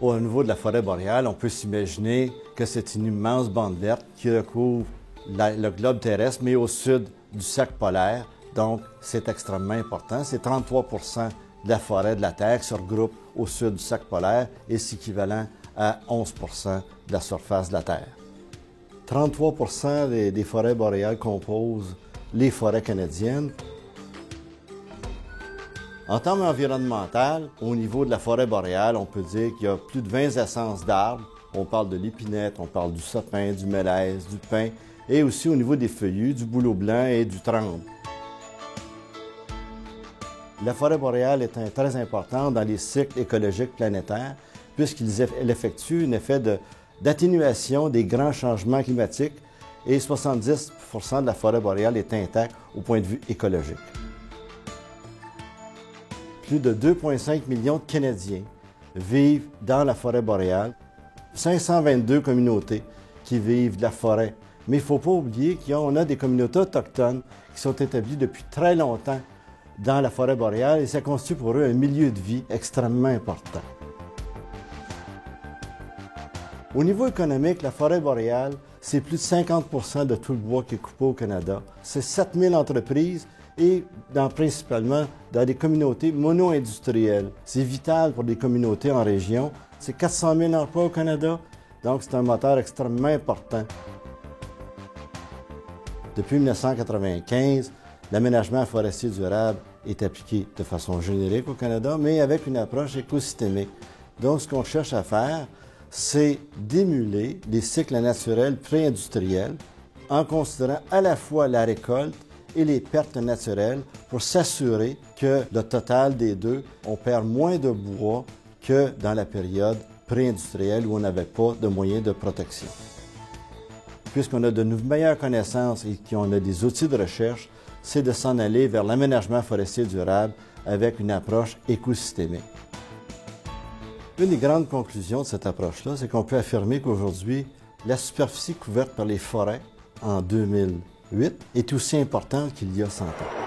Au niveau de la forêt boréale, on peut s'imaginer que c'est une immense bande verte qui recouvre le globe terrestre, mais au sud du cercle polaire. Donc, c'est extrêmement important. C'est 33 de la forêt de la Terre qui se regroupe au sud du cercle polaire et c'est équivalent à 11 de la surface de la Terre. 33 des forêts boréales composent les forêts canadiennes. En termes environnementaux, au niveau de la forêt boréale, on peut dire qu'il y a plus de 20 essences d'arbres. On parle de l'épinette, on parle du sapin, du mélèze, du pin, et aussi au niveau des feuillus, du bouleau blanc et du tremble. La forêt boréale est très importante dans les cycles écologiques planétaires puisqu'elle effectue un effet d'atténuation des grands changements climatiques et 70 de la forêt boréale est intacte au point de vue écologique. Plus de 2,5 millions de Canadiens vivent dans la forêt boréale, 522 communautés qui vivent de la forêt. Mais il ne faut pas oublier qu'on a des communautés autochtones qui sont établies depuis très longtemps dans la forêt boréale et ça constitue pour eux un milieu de vie extrêmement important. Au niveau économique, la forêt boréale, c'est plus de 50 de tout le bois qui est coupé au Canada. C'est 7000 entreprises et principalement dans des communautés mono-industrielles. C'est vital pour des communautés en région. C'est 400 000 emplois au Canada, donc c'est un moteur extrêmement important. Depuis 1995, l'aménagement forestier durable est appliqué de façon générique au Canada, mais avec une approche écosystémique. Donc, ce qu'on cherche à faire, c'est d'émuler les cycles naturels pré-industriels en considérant à la fois la récolte et les pertes naturelles pour s'assurer que le total des deux, on perd moins de bois que dans la période pré-industrielle où on n'avait pas de moyens de protection. Puisqu'on a de meilleures connaissances et qu'on a des outils de recherche, c'est de s'en aller vers l'aménagement forestier durable avec une approche écosystémique. Une des grandes conclusions de cette approche-là, c'est qu'on peut affirmer qu'aujourd'hui, la superficie couverte par les forêts en 2008 est aussi importante qu'il y a 100 ans.